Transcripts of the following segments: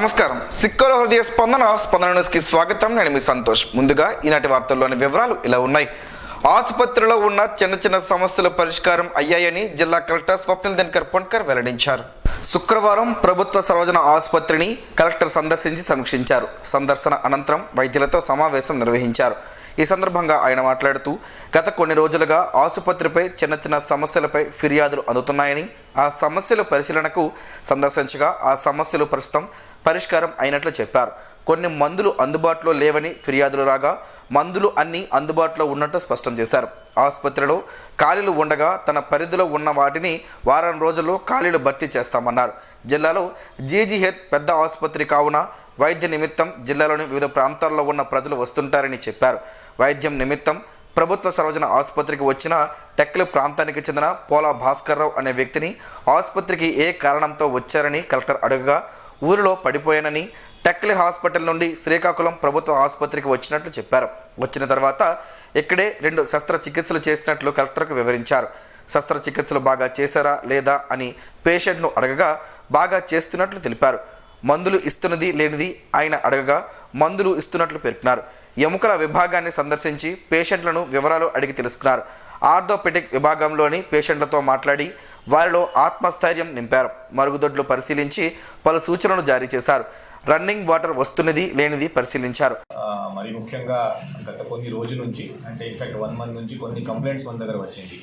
నమస్కారం. సిక్కల హృదయ స్పందన న్యూస్కి స్వాగతం. నేను మీ సంతోష్. ముందుగా ఈనాటి వార్తల్లోని వివరాలు ఇలా ఉన్నాయి. ఆసుపత్రిలో ఉన్న చిన్న సమస్యల పరిష్కారం అయ్యాయని జిల్లా కలెక్టర్ స్వప్నిల్ దినకర్ పొన్కర్ వెల్లడించారు. శుక్రవారం ప్రభుత్వ సర్వజన ఆసుపత్రిని కలెక్టర్ సందర్శించి సమీక్షించారు. సందర్శన అనంతరం వైద్యులతో సమావేశం నిర్వహించారు. ఈ సందర్భంగా ఆయన మాట్లాడుతూ గత కొన్ని రోజులుగా ఆసుపత్రిపై చిన్న సమస్యలపై ఫిర్యాదులు అందుతున్నాయని, ఆ సమస్యల పరిశీలనకు సందర్శించగా ఆ సమస్యలు ప్రస్తుతం పరిష్కారం అయినట్లు చెప్పారు. కొన్ని మందులు అందుబాటులో లేవని ఫిర్యాదులు రాగా మందులు అన్నీ అందుబాటులో ఉన్నట్టు స్పష్టం చేశారు. ఆసుపత్రిలో ఖాళీలు ఉండగా తన పరిధిలో ఉన్న వాటిని వారం రోజుల్లో ఖాళీలు భర్తీ చేస్తామన్నారు. జిల్లాలో జీజీహెచ్ పెద్ద ఆసుపత్రి కావున వైద్య నిమిత్తం జిల్లాలోని వివిధ ప్రాంతాల్లో ఉన్న ప్రజలు వస్తుంటారని చెప్పారు. వైద్యం నిమిత్తం ప్రభుత్వ సర్వజన ఆసుపత్రికి వచ్చిన టెక్లి ప్రాంతానికి చెందిన పోలా భాస్కర్రావు అనే వ్యక్తిని ఆసుపత్రికి ఏ కారణంతో వచ్చారని కలెక్టర్ అడగగా ఊరిలో పడిపోయానని, టెక్లి హాస్పిటల్ నుండి శ్రీకాకుళం ప్రభుత్వ ఆసుపత్రికి వచ్చినట్లు చెప్పారు. వచ్చిన తర్వాత ఇక్కడే 2 శస్త్రచికిత్సలు చేసినట్లు కలెక్టర్కు వివరించారు. శస్త్రచికిత్సలు బాగా చేశారా లేదా అని పేషెంట్ను అడగగా బాగా చేస్తున్నట్లు తెలిపారు. మందులు ఇస్తున్నది లేనిది ఆయన అడగగా మందులు ఇస్తున్నట్లు పేర్కొన్నారు. ఎముకల విభాగాన్ని సందర్శించి పేషెంట్లను వివరాలు అడిగి తెలుసుకున్నారు. ఆర్థోపెడిక్ విభాగంలోని పేషెంట్లతో మాట్లాడి వారిలో ఆత్మస్థైర్యం నింపారు. మరుగుదొడ్లు పరిశీలించి పలు సూచనలు జారీ చేశారు. రన్నింగ్ వాటర్ వస్తున్నది లేనిది పరిశీలించారు. మరి ముఖ్యంగా గత కొన్ని రోజుల నుంచి అంటే ఇన్ఫాక్ట్ 1 మంత్ నుంచి కొన్ని కంప్లైంట్స్ మన దగ్గర వచ్చింది.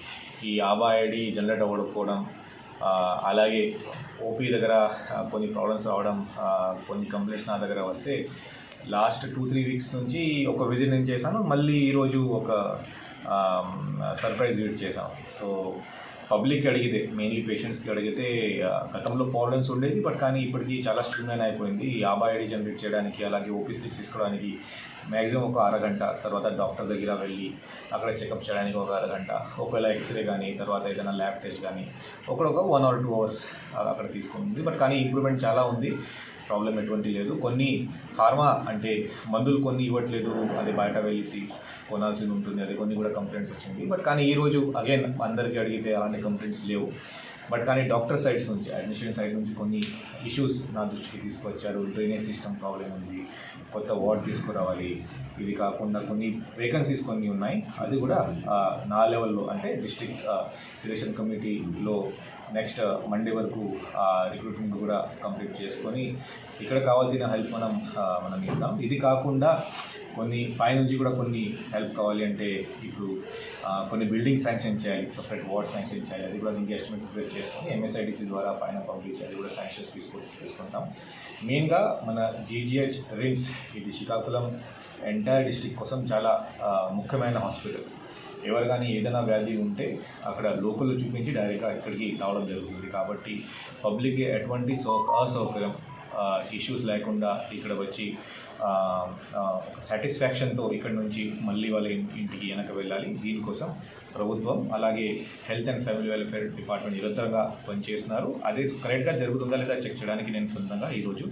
ఈ ఆబాఐడి జనరేట్ అవ్వకపోవడం, అలాగే ఓపీ దగ్గర కొన్ని ప్రాబ్లమ్స్ రావడం, కొన్ని కంప్లైంట్స్ నా దగ్గర వస్తే లాస్ట్ 2-3 వీక్స్ నుంచి ఒక విజిట్ నేను చేశాను. మళ్ళీ ఈరోజు ఒక సర్ప్రైజ్ విజిట్ చేశాను. సో పబ్లిక్కి అడిగితే, మెయిన్లీ పేషెంట్స్కి అడిగితే గతంలో ప్రాబ్లమ్స్ ఉండేది, బట్ కానీ ఇప్పటికీ చాలా స్ట్రీమ్లైన్ అయిపోయింది. ఈ ఆబాఐడి జనరేట్ చేయడానికి, అలాగే ఓపీ స్లిప్ తీసుకోవడానికి మ్యాక్సిమం ఒక అరగంట, తర్వాత డాక్టర్ దగ్గర వెళ్ళి అక్కడ చెకప్ చేయడానికి ఒక అరగంట, ఒకవేళ ఎక్స్రే కానీ తర్వాత ఏదైనా ల్యాబ్ టెస్ట్ కానీ ఒక 1 or 2 hours అక్కడ తీసుకుంటుంది. బట్ కానీ ఇంప్రూవ్మెంట్ చాలా ఉంది, ప్రాబ్లం ఎటువంటి లేదు. కొన్ని ఫార్మా అంటే మందులు కొన్ని ఇవ్వట్లేదు, అది బయట వెళ్ళి కొనాల్సి ఉంటుంది, అది కొన్ని కూడా కంప్లైంట్స్ వచ్చింది. బట్ కానీ ఈరోజు అగైన్ అందరికీ అడిగితే అలాంటి కంప్లైంట్స్ లేవు. బట్ కానీ డాక్టర్ సైడ్స్ నుంచి, అడ్మినిస్ట్రేషన్ సైడ్ నుంచి కొన్ని ఇష్యూస్ నా దృష్టికి తీసుకొచ్చారు. డ్రైనేజ్ సిస్టమ్ ప్రాబ్లం ఉంది, కొత్త వార్డ్ తీసుకురావాలి, ఇది కాకుండా కొన్ని వేకెన్సీస్ కొన్ని ఉన్నాయి, అది కూడా నా లెవెల్లో అంటే డిస్ట్రిక్ట్ సెలెక్షన్ కమిటీలో నెక్స్ట్ మండే వరకు రిక్రూట్మెంట్ కూడా కంప్లీట్ చేసుకొని ఇక్కడ కావాల్సిన హెల్ప్ మనం ఇద్దాం. ఇది కాకుండా కొన్ని పైనుంచి కూడా కొన్ని హెల్ప్ కావాలి అంటే ఇప్పుడు కొన్ని బిల్డింగ్ శాంక్షన్ చేయాలి, సపరేట్ వార్డ్ శాంక్షన్ చేయాలి, అది కూడా దీనికి ఎస్టిమేట్ ప్రిపేర్ చేసుకొని ఎంఎస్ఐడిసి ద్వారా పైన పంపించి అది కూడా శాంక్షన్స్ తీసుకుంటాం. మెయిన్గా మన జీజీహెచ్ రిమ్స్ ఇది శ్రీకాకుళం ఎంటైర్ డిస్ట్రిక్ట్ కోసం చాలా ముఖ్యమైన హాస్పిటల్. ఎవరు కానీ ఏదైనా వ్యాధి ఉంటే అక్కడ లోకల్లో చూపించి డైరెక్ట్గా ఇక్కడికి రావడం జరుగుతుంది. కాబట్టి పబ్లిక్కి ఎటువంటి అసౌకర్యం ఇష్యూస్ లేకుండా ఇక్కడ వచ్చి ఒక సాటిస్ఫాక్షన్తో ఇక్కడ నుంచి మళ్ళీ వాళ్ళ ఇంటికి వెనక వెళ్ళాలి. దీనికోసం ప్రభుత్వం అలాగే health and family welfare department నిరంతరంగా పనిచేస్తున్నారు. అదే కరెక్ట్గా జరుగుతుందా లేదా చెక్ చేయడానికి నేను సొంతంగా ఈరోజు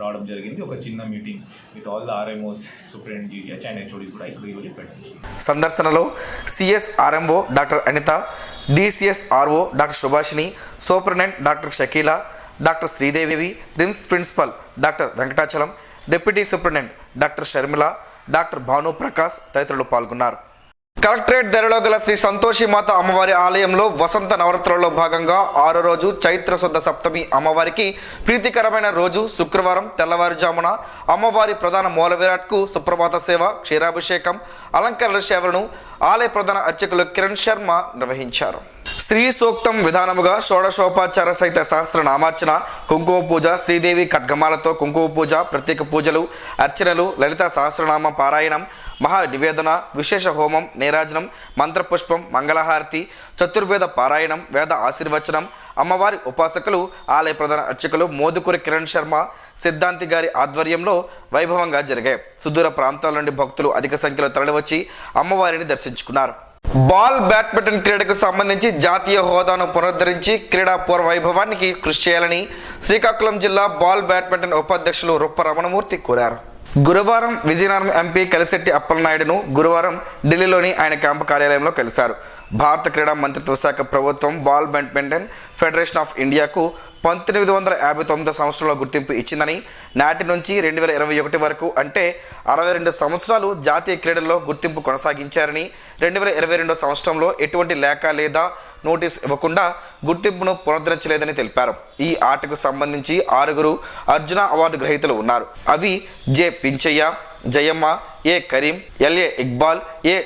రావడం జరిగింది. ఒక చిన్న meeting with all the RMOs, superintendent GGH and HODs కూడా ఇక్కడ ఈరోజు పెట్టండి. సందర్శనలో CS RMO doctor Anitha, DCS RO doctor Subhashini, superintendent doctor Shakeela, doctor Sridevi, RIMS principal doctor Venkatachalam, deputy superintendent doctor Sharmila, doctor Bhanuprakash తదితరులు పాల్గొన్నారు. కలెక్టరేట్ ధరలో గల శ్రీ సంతోషిమాత అమ్మవారి ఆలయంలో వసంత నవరాత్రులలో భాగంగా 6వ రోజు చైత్ర శుద్ధ సప్తమి అమ్మవారికి ప్రీతికరమైన రోజు శుక్రవారం తెల్లవారుజామున అమ్మవారి ప్రధాన మూల విరాట్కు సుప్రభాత సేవ, క్షీరాభిషేకం, అలంకరణ సేవలను ఆలయ ప్రధాన అర్చకులు కిరణ్ శర్మ నిర్వహించారు. శ్రీ సూక్తం విధానముగా షోడశోపచార సహిత సహస్రనామార్చన, కుంకుమ పూజ, శ్రీదేవి ఖడ్గమాలతో కుంకుమ పూజ, ప్రత్యేక పూజలు, అర్చనలు, లలిత సహస్రనామ పారాయణం, మహా నివేదన, విశేష హోమం, నీరాజనం, మంత్రపుష్పం, మంగళహారతి, చతుర్వేద పారాయణం, వేద ఆశీర్వచనం, అమ్మవారి ఉపాసకులు ఆలయ ప్రధాన అర్చకులు మోదుకూరి కిరణ్ శర్మ, సిద్ధాంతి గారి ఆధ్వర్యంలో వైభవంగా జరిగాయి. సుదూర ప్రాంతాల నుండి భక్తులు అధిక సంఖ్యలో తరలివచ్చి అమ్మవారిని దర్శించుకున్నారు. బాల్ బ్యాడ్మింటన్ క్రీడకు సంబంధించి జాతీయ హోదాను పునరుద్ధరించి క్రీడా పూర్వ వైభవానికి కృషి చేయాలని శ్రీకాకుళం జిల్లా బాల్ బ్యాడ్మింటన్ ఉపాధ్యక్షులు రొప్ప రమణమూర్తి కోరారు. గురువారం విజయనగరం ఎంపీ కలిశెట్టి అప్పలనాయుడును గురువారం ఢిల్లీలోని ఆయన క్యాంపు కార్యాలయంలో కలిశారు. భారత క్రీడా మంత్రిత్వ శాఖ ప్రభుత్వం బాల్ బ్యాడ్మింటన్ ఫెడరేషన్ ఆఫ్ ఇండియాకు 1959 సంవత్సరంలో గుర్తింపు ఇచ్చిందని, నాటి నుంచి 2021 వరకు అంటే 62 సంవత్సరాలు జాతీయ క్రీడల్లో గుర్తింపు కొనసాగించారని, 2022 సంవత్సరంలో ఎటువంటి లేఖ లేదా నోటీస్ ఇవ్వకుండా గుర్తింపును పునరుద్ధరించలేదని తెలిపారు. ఈ ఆటకు సంబంధించి 6 అర్జున అవార్డు గ్రహీతలు ఉన్నారు. అవి జె పించయ్య, జయమ్మ, ఏ కరీం, ఎల్ఏ ఇక్బాల్, ఏ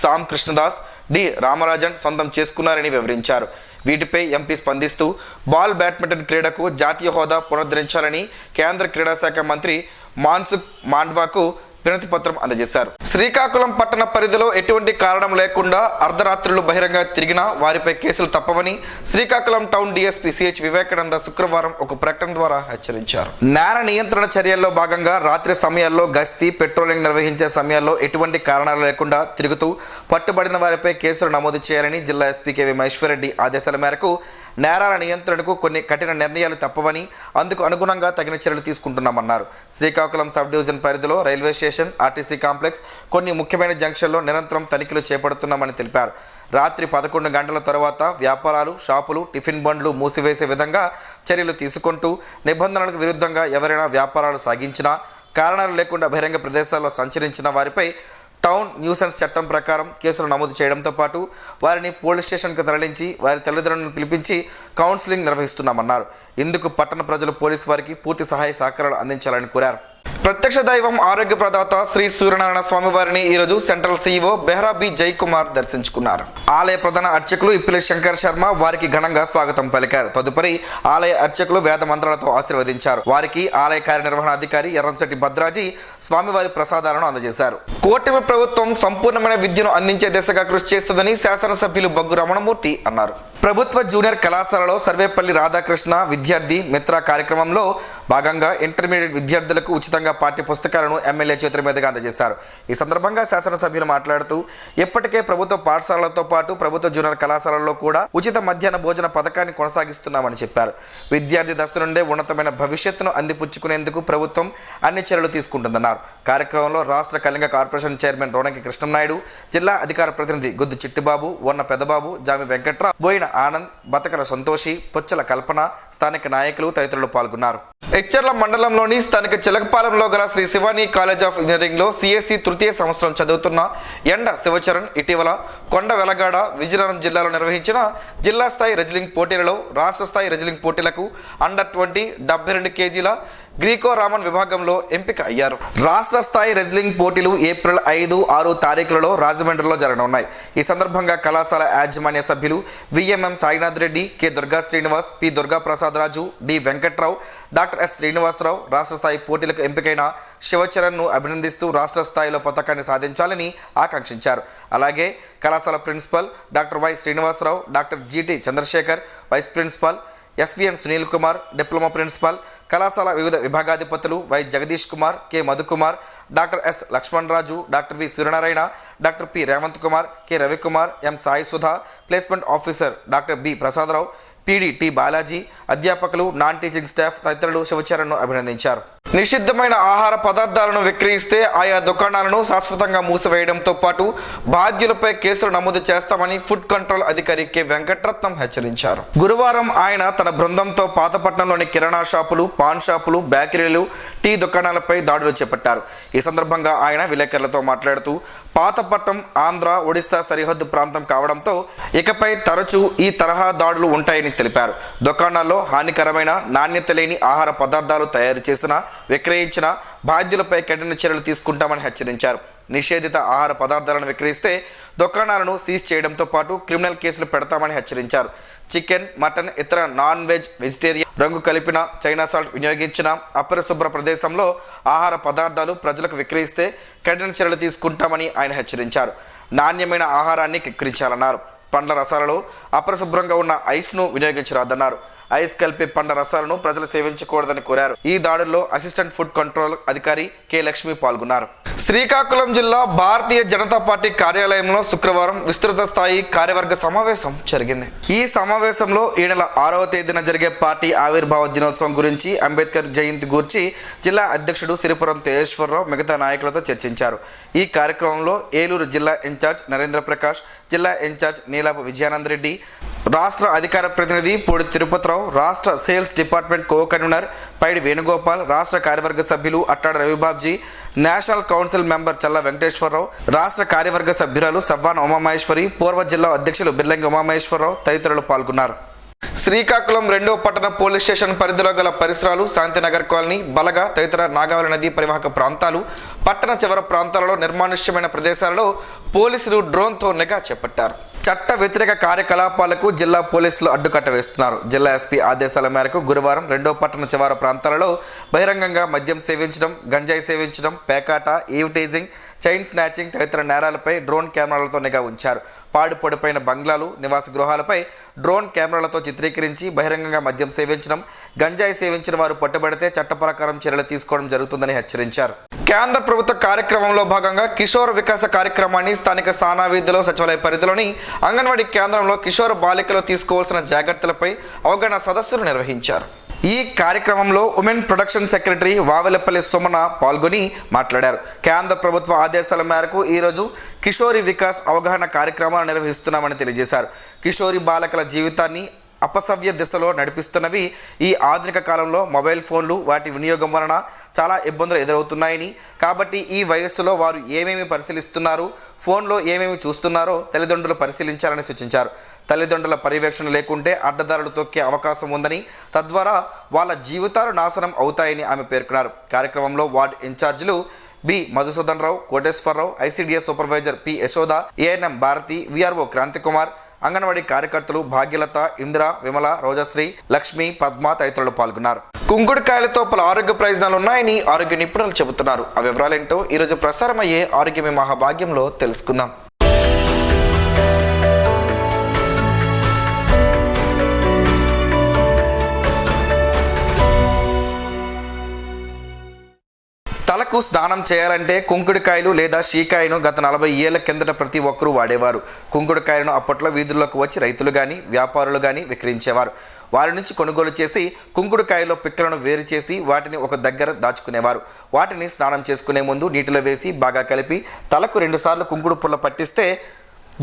సామ్ కృష్ణదాస్, డి రామరాజన్ సొంతం చేసుకున్నారని వివరించారు. వీటిపై ఎంపీ స్పందిస్తూ బాల్ బ్యాడ్మింటన్ క్రీడకు జాతీయ హోదా పునరుద్ధరించాలని కేంద్ర క్రీడా శాఖ మంత్రి మాన్సుఖ్ మాండవాకు వినతి పత్రం అందజేశారు. శ్రీకాకుళం పట్టణ పరిధిలో ఎటువంటి కారణం లేకుండా అర్ధరాత్రులు బహిరంగ తిరిగినా వారిపై కేసులు తప్పవని Srikakulam town DSP CH Vivekananda శుక్రవారం ఒక ప్రకటన ద్వారా హెచ్చరించారు. నేర నియంత్రణ చర్యల్లో భాగంగా రాత్రి సమయాల్లో గస్తీ, పెట్రోలింగ్ నిర్వహించే సమయాల్లో ఎటువంటి కారణాలు లేకుండా తిరుగుతూ పట్టుబడిన వారిపై కేసులు నమోదు చేయాలని జిల్లా ఎస్పీ కేవీ మహేశ్వరరెడ్డి ఆదేశాల మేరకు నేరాల నియంత్రణకు కొన్ని కఠిన నిర్ణయాలు తప్పవని, అందుకు అనుగుణంగా తగిన చర్యలు తీసుకుంటున్నామన్నారు. శ్రీకాకుళం సబ్ డివిజన్ పరిధిలో రైల్వే స్టేషన్, ఆర్టీసీ కాంప్లెక్స్, కొన్ని ముఖ్యమైన జంక్షన్లో నిరంతరం తనిఖీలు చేపడుతున్నామని తెలిపారు. రాత్రి 11 గంటల తర్వాత వ్యాపారాలు, షాపులు, టిఫిన్ బండ్లు మూసివేసే విధంగా చర్యలు తీసుకుంటూ నిబంధనలకు విరుద్ధంగా ఎవరైనా వ్యాపారాలు సాగించినా, కారణాలు లేకుండా బహిరంగ ప్రదేశాల్లో సంచరించిన వారిపై టౌన్ న్యూసెన్స్ చట్టం ప్రకారం కేసులు నమోదు చేయడంతో పాటు వారిని పోలీస్ స్టేషన్కు తరలించి వారి తల్లిదండ్రులను పిలిపించి కౌన్సిలింగ్ నిర్వహిస్తున్నామన్నారు. ఇందుకు పట్టణ ప్రజలు పోలీసు వారికి పూర్తి సహాయ సహకారాలు అందించాలని కోరారు. ప్రత్యక్ష దైవం ఆరోగ్య ప్రదాత శ్రీ సూర్యనారాయణ స్వామి వారిని ఈరోజు central CEO Behera B Jayakumar దర్శించుకున్నారు. ఆలయ ప్రధాన అర్చకులు ఇప్పిలి శంకర్ శర్మ వారికి ఘనంగా స్వాగతం పలికారు. తదుపరి ఆలయ అర్చకులు వేద మంత్రాలతో ఆశీర్వదించారు. వారికి ఆలయ కార్యనిర్వహణాధికారి ఎర్రంశెట్టి భద్రాజీ స్వామివారి ప్రసాదాలను అందజేశారు. కూటమి ప్రభుత్వం సంపూర్ణమైన విద్యను అందించే దిశగా కృషి చేస్తుందని శాసనసభ్యులు బగ్గు రమణమూర్తి అన్నారు. ప్రభుత్వ జూనియర్ కళాశాలలో సర్వేపల్లి రాధాకృష్ణ విద్యార్థి మిత్ర కార్యక్రమంలో భాగంగా ఇంటర్మీడియట్ విద్యార్థులకు ఉచితంగా పాఠ్య పుస్తకాలను ఎమ్మెల్యే చేతుల మీదుగా అందజేశారు. ఈ సందర్భంగా శాసనసభ్యులు మాట్లాడుతూ ఇప్పటికే ప్రభుత్వ పాఠశాలలతో పాటు ప్రభుత్వ జూనియర్ కళాశాలల్లో కూడా ఉచిత మధ్యాహ్న భోజన పథకాన్ని కొనసాగిస్తున్నామని చెప్పారు. విద్యార్థి దశ నుండే ఉన్నతమైన భవిష్యత్తును అందిపుచ్చుకునేందుకు ప్రభుత్వం అన్ని చర్యలు తీసుకుంటుందన్నారు. కార్యక్రమంలో రాష్ట్ర కళింగ కార్పొరేషన్ చైర్మన్ రోణకి కృష్ణనాయుడు, జిల్లా అధికార ప్రతినిధి గుద్దు చిట్టిబాబు, వన్న పెద్దబాబు, జామి వెంకట్రావు, బోయిన ఆనంద్, బతకల సంతోషి, పొచ్చల కల్పన, స్థానిక నాయకులు తదితరులు పాల్గొన్నారు. ఎచ్చర్ల మండలంలోని స్థానిక చిలకపాలెంలో గల శ్రీ శివాని కాలేజ్ ఆఫ్ ఇంజనీరింగ్లో సిఎస్సి తృతీయ సంవత్సరం చదువుతున్న ఎండ శివచరణ్ ఇటీవల కొండ వెలగాడ, విజయనగరం జిల్లాలో నిర్వహించిన జిల్లా స్థాయి రెజ్లింగ్ పోటీలలో రాష్ట్ర స్థాయి రెజ్లింగ్ పోటీలకు అండర్ 20 72 కేజీల గ్రీకో రామన్ విభాగంలో ఎంపిక అయ్యారు. రాష్ట్ర స్థాయి రెజ్లింగ్ పోటీలు ఏప్రిల్ 5, 6 తారీఖులలో రాజమండ్రిలో జరగనున్నాయి. ఈ సందర్భంగా కళాశాల యాజమాన్య సభ్యులు VMM Sainath Reddy, K Durga Srinivas, P Durga Prasad Raju, D Venkatrao, doctor S Srinivasarao రాష్ట్ర స్థాయి పోటీలకు ఎంపికైన శివచరణ్ను అభినందిస్తూ రాష్ట్ర స్థాయిలో పథకాన్ని సాధించాలని ఆకాంక్షించారు. అలాగే కళాశాల principal doctor Y Srinivasarao, doctor GT Chandrasekhar, vice principal SVM Sunil Kumar, diploma principal, కళాశాల వివిధ విభాగాధిపతులు Y Jagadish Kumar, K Madhukumar, doctor S Lakshmanaraju, doctor V Suryanarayana, doctor P Revanth Kumar, K Ravikumar, M Sai Sudha, placement officer doctor B Prasadarao, PD T Balaji, అధ్యాపకులు, నాన్ టీచింగ్ స్టాఫ్ తదితరులు శివచరణ్ను అభినందించారు. నిషిద్ధమైన ఆహార పదార్థాలను విక్రయిస్తే ఆయా దుకాణాలను శాశ్వతంగా మూసివేయడంతో పాటు బాధ్యులపై కేసులు నమోదు చేస్తామని ఫుడ్ కంట్రోల్ అధికారి కె వెంకటరత్నం హెచ్చరించారు. గురువారం ఆయన తన బృందంతో పాతపట్నంలోని కిరాణా షాపులు, పాన్ షాపులు, బేకరీలు, టీ దుకాణాలపై దాడులు చేపట్టారు. ఈ సందర్భంగా ఆయన విలేకరులతో మాట్లాడుతూ పాతపట్నం ఆంధ్ర, ఒడిశా సరిహద్దు ప్రాంతం కావడంతో ఇకపై తరచూ ఈ తరహా దాడులు ఉంటాయని తెలిపారు. దుకాణాల్లో హానికరమైన, నాణ్యత లేని ఆహార పదార్థాలు తయారు చేసిన, విక్రయించిన బాధ్యులపై కఠిన చర్యలు తీసుకుంటామని హెచ్చరించారు. నిషేధిత ఆహార పదార్థాలను విక్రయిస్తే దుకాణాలను సీజ్ చేయడంతో పాటు క్రిమినల్ కేసులు పెడతామని హెచ్చరించారు. చికెన్, మటన్, ఇతర నాన్ వెజ్, వెజిటేరియన్, రంగు కలిపిన, చైనా సాల్ట్ వినియోగించిన, అపరిశుభ్ర ప్రదేశంలో ఆహార పదార్థాలు ప్రజలకు విక్రయిస్తే కఠిన చర్యలు తీసుకుంటామని ఆయన హెచ్చరించారు. నాణ్యమైన ఆహారాన్ని విక్రయించాలన్నారు. పండ్ల రసాలలో అపరిశుభ్రంగా ఉన్న ఐస్ను వినియోగించరాదన్నారు. ఐస్ కలిపే పండ్ల రసాలను ప్రజలు సేవించకూడదని కోరారు. ఈ దాడుల్లో అసిస్టెంట్ ఫుడ్ కంట్రోల్ అధికారి కె లక్ష్మి పాల్గొన్నారు. శ్రీకాకుళం జిల్లా భారతీయ జనతా పార్టీ కార్యాలయంలో శుక్రవారం విస్తృత స్థాయి కార్యవర్గ సమావేశం జరిగింది. ఈ సమావేశంలో ఈ నెల 6వ తేదీన జరిగే పార్టీ ఆవిర్భావ దినోత్సవం గురించి, అంబేద్కర్ జయంతి గురించి జిల్లా అధ్యక్షుడు సిరిపురం తేజేశ్వరరావు మిగతా నాయకులతో చర్చించారు. ఈ కార్యక్రమంలో ఏలూరు జిల్లా ఇన్ఛార్జ్ నరేంద్ర ప్రకాష్, జిల్లా ఇన్ఛార్జ్ నీలాపు విజయానందరెడ్డి, రాష్ట్ర అధికార ప్రతినిధి పూడి తిరుపతిరావు, వెంకటేశ్వరరావు, రాష్ట్ర సేల్స్ డిపార్ట్మెంట్ కో కన్వీనర్ పైడి వేణుగోపాల్, రాష్ట్ర కార్యవర్గ సభ్యులు అట్టాడ రవిబాబ్జీ, నేషనల్ కౌన్సిల్ మెంబర్ చల్ల వెంకటేశ్వరరావు, రాష్ట్ర కార్యవర్గ సభ్యురాలు సవ్వాన ఉమామహేశ్వరి, పూర్వ జిల్లా అధ్యక్షులు బిర్లంగి ఉమామహేశ్వరరావు తదితరులు పాల్గొన్నారు. శ్రీకాకుళం 2వ పట్టణ పోలీస్ స్టేషన్ పరిధిలో గల పరిసరాలు, శాంతినగర్ కాలనీ, బలగ తదితర నాగావళి నదీ పరివాహక ప్రాంతాలు, పట్టణ చివర ప్రాంతాలలో నిర్మానుష్యమైన ప్రదేశాలలో పోలీసులు డ్రోన్తో నిఘా చేపట్టారు. చట్ట వ్యతిరేక కార్యకలాపాలకు జిల్లా పోలీసులు అడ్డుకట్ట వేస్తున్నారు. జిల్లా ఎస్పీ ఆదేశాల మేరకు గురువారం 2వ పట్టణ చివర ప్రాంతాలలో బహిరంగంగా మద్యం సేవించడం, గంజాయి సేవించడం, పేకాట, ఈవ్టీజింగ్, చైన్ స్నాచింగ్ తదితర నేరాలపై డ్రోన్ కెమెరాలతో నిఘా ఉంచారు. పాడుపడిపోయిన బంగ్లాలు, నివాస గృహాలపై డ్రోన్ కెమెరాలతో చిత్రీకరించి బహిరంగంగా మద్యం సేవించడం, గంజాయి సేవించిన వారు పట్టుబడితే చట్ట ప్రకారం చర్యలు తీసుకోవడం జరుగుతుందని హెచ్చరించారు. కేంద్ర ప్రభుత్వ కార్యక్రమంలో భాగంగా కిషోర్ వికాస కార్యక్రమాన్ని స్థానిక సానా వీధిలో సచివాలయ పరిధిలోని అంగన్వాడీ కేంద్రంలో కిషోర్ బాలికలు తీసుకోవాల్సిన జాగ్రత్తలపై అవగాహన సదస్సులు నిర్వహించారు. ఈ కార్యక్రమంలో ఉమెన్ ప్రొడక్షన్ సెక్రటరీ వావెలపల్లి సుమన పాల్గొని మాట్లాడారు. కేంద్ర ప్రభుత్వ ఆదేశాల మేరకు ఈరోజు కిషోరి వికాస్ అవగాహన కార్యక్రమాలు నిర్వహిస్తున్నామని తెలియజేశారు. కిషోరి బాలకల జీవితాన్ని అపసవ్య దిశలో నడిపిస్తున్నవి ఈ ఆధునిక కాలంలో మొబైల్ ఫోన్లు, వాటి వినియోగం వలన చాలా ఇబ్బందులు ఎదురవుతున్నాయని, కాబట్టి ఈ వయస్సులో వారు ఏమేమి పరిశీలిస్తున్నారు, ఫోన్లో ఏమేమి చూస్తున్నారో తల్లిదండ్రులు పరిశీలించాలని సూచించారు. తల్లిదండ్రుల పర్యవేక్షణ లేకుంటే అడ్డదారులు తొక్కే అవకాశం ఉందని, తద్వారా వాళ్ళ జీవితాలు నాశనం అవుతాయని ఆమె పేర్కొన్నారు. కార్యక్రమంలో వార్డు ఇన్ఛార్జీలు B Madhusudan Rao, Koteswararao, ICDS supervisor P Yashoda, ANM Bharathi, VRO Kranthikumar, anganwadi కార్యకర్తలు భాగ్యలత, ఇందిర, విమల, రోజశ్రీ, లక్ష్మి, పద్మ తదితరులు పాల్గొన్నారు. కుంకుడుకాయలతో పలు ఆరోగ్య ప్రయోజనాలు ఉన్నాయని ఆరోగ్య నిపుణులు చెబుతున్నారు. ఆ వివరాలేంటో ఈరోజు ప్రసారమయ్యే ఆరోగ్యమే మహాభాగ్యంలో తెలుసుకుందాం. తలకు స్నానం చేయాలంటే కుంకుడుకాయలు లేదా షీకాయను గత 40 ఏళ్ల కిందట ప్రతి ఒక్కరూ వాడేవారు. కుంకుడుకాయలను అప్పట్లో వీధుల్లోకి వచ్చి రైతులు కానీ వ్యాపారులు కానీ విక్రయించేవారు. వారి నుంచి కొనుగోలు చేసి కుంకుడుకాయలో పిక్కలను వేరు చేసి వాటిని ఒక దగ్గర దాచుకునేవారు. వాటిని స్నానం చేసుకునే ముందు నీటిలో వేసి బాగా కలిపి తలకు 2 సార్లు కుంకుడు పుల్ల పట్టిస్తే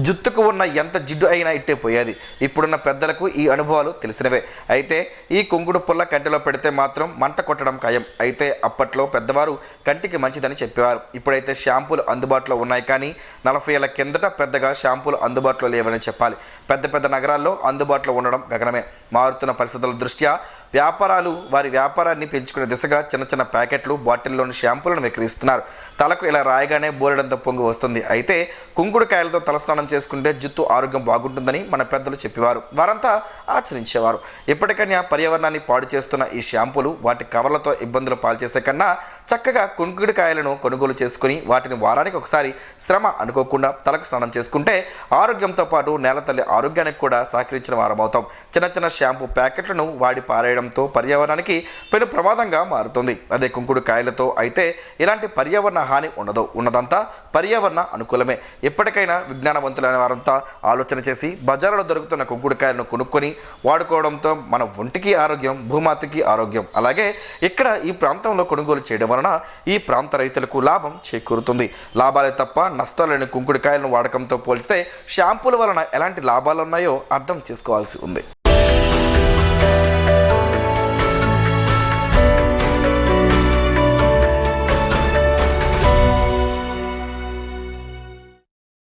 జుత్తుకు ఉన్న ఎంత జిడ్డు అయినా ఇట్టే పోయేది. ఇప్పుడున్న పెద్దలకు ఈ అనుభవాలు తెలిసినవే. అయితే ఈ కుంకుడు పుల్ల కంటిలో పెడితే మాత్రం మంట కొట్టడం ఖాయం. అయితే అప్పట్లో పెద్దవారు కంటికి మంచిదని చెప్పేవారు. ఇప్పుడైతే షాంపూలు అందుబాటులో ఉన్నాయి, కానీ 40 ఏళ్ల కిందట పెద్దగా షాంపూలు అందుబాటులో లేవని చెప్పాలి. పెద్ద పెద్ద నగరాల్లో అందుబాటులో ఉండడం గగనమే. మారుతున్న పరిస్థితుల దృష్ట్యా వ్యాపారాలు వారి వ్యాపారాన్ని పెంచుకునే దిశగా చిన్న చిన్న ప్యాకెట్లు, బాటిల్లోని షాంపూలను విక్రయిస్తున్నారు. తలకు ఇలా రాయగానే బోలెడంత పొంగు వస్తుంది. అయితే కుంకుడుకాయలతో తలస్నానం చేసుకుంటే జుట్టు ఆరోగ్యం బాగుంటుందని మన పెద్దలు చెప్పేవారు. వారంతా ఆచరించేవారు. ఇప్పటికైనా పర్యావరణాన్ని పాడు చేస్తున్న ఈ షాంపూలు వాటి కవర్లతో ఇబ్బందులు పాల్చేసే కన్నా చక్కగా కుంకుడుకాయలను కొనుగోలు చేసుకుని వాటిని వారానికి ఒకసారి శ్రమ అనుకోకుండా తలకు స్నానం చేసుకుంటే ఆరోగ్యంతో పాటు నేల తల్లి ఆరోగ్యానికి కూడా సహకరించిన వారమవుతాం. చిన్న చిన్న షాంపూ ప్యాకెట్లను వాడి పారేయడంతో పర్యావరణానికి పెను ప్రమాదంగా మారుతుంది. అదే కుంకుడుకాయలతో అయితే ఇలాంటి పర్యావరణ హాని ఉండదు. ఉన్నదంతా పర్యావరణ అనుకూలమే. ఎప్పటికైనా విజ్ఞానవంతులైన వారంతా ఆలోచన చేసి బజారులో దొరుకుతున్న కుంకుడుకాయలను కొనుక్కొని వాడుకోవడంతో మన ఒంటికి ఆరోగ్యం, భూమాతకి ఆరోగ్యం. అలాగే ఇక్కడ ఈ ప్రాంతంలో కొనుగోలు చేయడం వలన ఈ ప్రాంత రైతులకు లాభం చేకూరుతుంది. లాభాలే తప్ప నష్టాలు లేని కుంకుడుకాయలను వాడకంతో పోలిస్తే షాంపూల వలన ఎలాంటి లాభాలు ఉన్నాయో అర్థం చేసుకోవాల్సి ఉంది.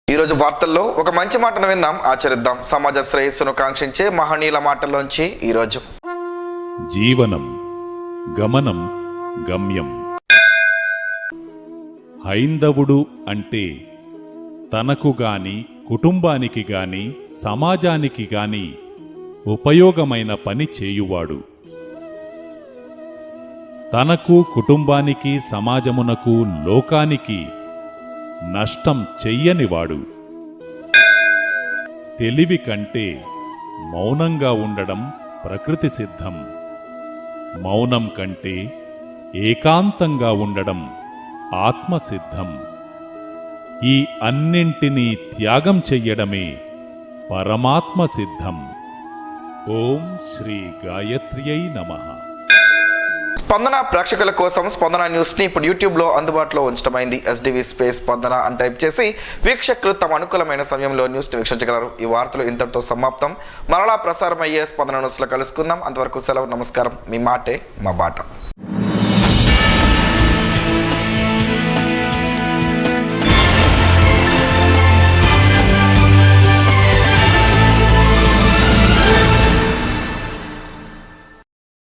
ఈరోజు వార్తల్లో ఒక మంచి మాటను విందాం, ఆచరిద్దాం. సమాజ శ్రేయస్సును కాంక్షించే మహనీయుల మాటల్లోంచి ఈరోజు. జీవనం గమనం గమ్యం. హైందవుడు అంటే తనకు గాని కుటుంబానికి గాని సమాజానికి గాని ఉపయోగమైన పని చేయువాడు. తనకు కుటుంబానికి సమాజమునకు లోకానికి నష్టం చెయ్యనివాడు. తెలివి కంటే మౌనంగా ఉండడం ప్రకృతి సిద్ధం. మౌనం కంటే ఏకాంతంగా ఉండడం ఆత్మసిద్ధం. ఈ అన్నింటినీ త్యాగం చెయ్యడమే పరమాత్మ సిద్ధం. ఓం శ్రీ గాయత్ర్యై నమః. స్పందన ప్రేక్షకుల కోసం స్పందన న్యూస్ని ఇప్పుడు యూట్యూబ్లో అందుబాటులో ఉంచడమైంది. SDV స్పేస్ స్పందన అని టైప్ చేసి వీక్షకులు తమ అనుకూలమైన సమయంలో న్యూస్ని వీక్షించగలరు. ఈ వార్తలు ఇంతటితో సమాప్తం. మరలా ప్రసారం అయ్యే స్పందన న్యూస్లో కలుసుకుందాం. అంతవరకు సెలవు. నమస్కారం. మీ మాటే మా బాట.